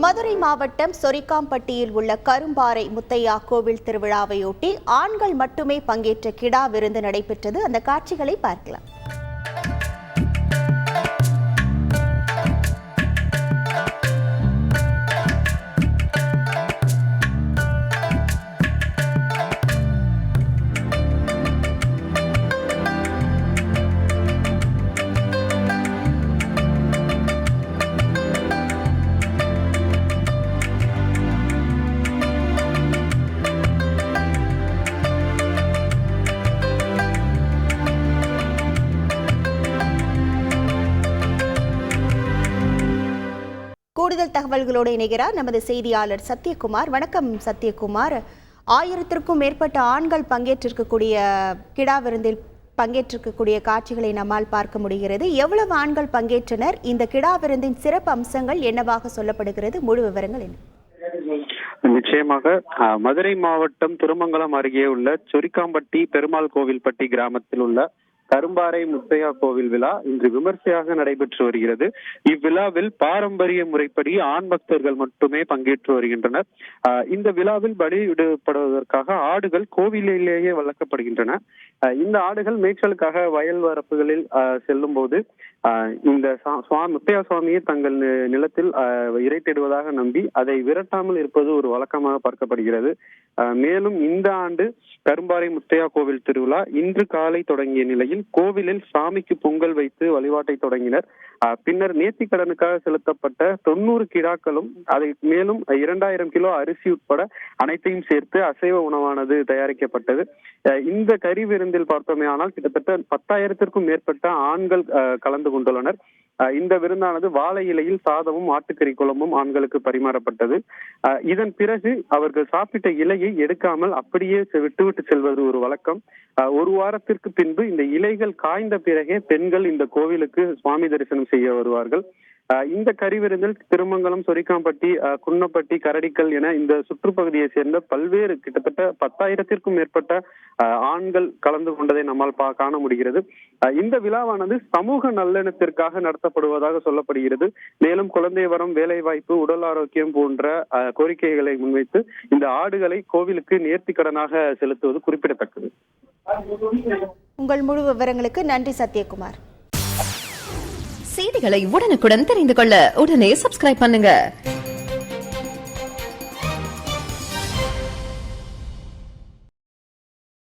மதுரை மாவட்டம் சொரிக்காம்பட்டியில் உள்ள கரும்பாறை முத்தையா கோவில் திருவிழாவையொட்டி ஆண்கள் மட்டுமே பங்கேற்ற கிடா விருந்து நடைபெற்றது. அந்த காட்சிகளை பார்க்கலாம். கூடுதல் தகவல்களோடு இணைகிறார் நமது செய்தியாளர் சத்யகுமார். வணக்கம் சத்யகுமார். 1000க்கும் மேற்பட்ட ஆண்கள் பங்கேற்றிருக்கக்கூடிய கிடா விருந்தில் பங்கேற்றிருக்கக்கூடிய காட்சிகளை நம்மால் பார்க்க முடிகிறது. எவ்வளவு ஆண்கள் பங்கேற்றனர்? இந்த கிடா விருந்தின் சிறப்பு அம்சங்கள் என்னவாக சொல்லப்படுகிறது? முழு விவரங்கள் என்ன? நிச்சயமாக மதுரை மாவட்டம் திருமங்கலம் அருகே உள்ள சொரிக்காம்பட்டி பெருமாள் கோவில்பட்டி கிராமத்தில் உள்ள கரும்பாறை முத்தையா கோவில் விழா இன்று விமர்சையாக நடைபெற்று வருகிறது. இவ்விழாவில் பாரம்பரிய முறைப்படி ஆண் பக்தர்கள் மட்டுமே பங்கேற்று வருகின்றனர். இந்த விழாவில் பலியிடப்படுவதற்காக ஆடுகள் கோவிலிலேயே வளர்க்கப்படுகின்றன. இந்த ஆடுகள் மேய்ச்சலுக்காக வயல் வரப்புகளில் செல்லும் போது இந்த முத்தையா சுவாமியை தங்கள் நிலத்தில் இறைத்திடுவதாக நம்பி அதை விரட்டாமல் இருப்பது ஒரு வழக்கமாக பார்க்கப்படுகிறது. மேலும் இந்த ஆண்டு கரும்பாறை முத்தையா கோவில் திருவிழா இன்று காலை தொடங்கிய நிலையில் கோவிலில் சாமிக்கு பொங்கல் வைத்து வழிபாட்டை தொடங்கினர். பின்னர் நேர்த்திக்கடனுக்காக செலுத்தப்பட்ட 90 கிடாக்களும் அதை மேலும் 2000 கிலோ அரிசி உட்பட அனைத்தையும் சேர்த்து அசைவ உணவானது தயாரிக்கப்பட்டது. இந்த கறி விருந்தில் பார்த்தோமே ஆனால் கிட்டத்தட்ட 10,000க்கும் மேற்பட்ட ஆண்கள் கலந்து கொண்டுள்ளனர். இந்த விருந்தானது வாழை இலையில் சாதமும் ஆட்டுக்கறி குழம்பும் ஆண்களுக்கு பரிமாறப்பட்டது. இதன் பிறகு அவர்கள் சாப்பிட்ட இலையை எடுக்காமல் அப்படியே விட்டுவிட்டு செல்வது ஒரு வழக்கம். ஒரு வாரத்திற்கு பின்பு இந்த இலைகள் காய்ந்த பிறகே பெண்கள் இந்த கோவிலுக்கு சுவாமி தரிசனம் செய்ய வருவார்கள். இந்த கறி விருந்தில் திருமங்கலம், சொரிக்காம்பட்டி, குன்னப்பட்டி, கரடிக்கல் என இந்த சுற்றுப்பகுதியை சேர்ந்த பல்வேறு கிட்டத்தட்ட 10,000க்கும் மேற்பட்ட ஆண்கள் கலந்து கொண்டதை நம்மால் காண முடிகிறது. இந்த விழாவானது சமூக நல்லெண்ணத்திற்காக நடத்தப்படுவதாக சொல்லப்படுகிறது. மேலும் குழந்தை வரம், வேலை வாய்ப்பு, உடல் ஆரோக்கியம் போன்ற கோரிக்கைகளை முன்வைத்து இந்த ஆடுகளை கோவிலுக்கு நேர்த்திக்கடனாக செலுத்துவது குறிப்பிடத்தக்கது. உங்கள் முழு விவரங்களுக்கு நன்றி சத்யகுமார். செய்திகளை உடனுக்குடன் தெரிந்து கொள்ள உடனே சப்ஸ்கிரைப் பண்ணுங்க.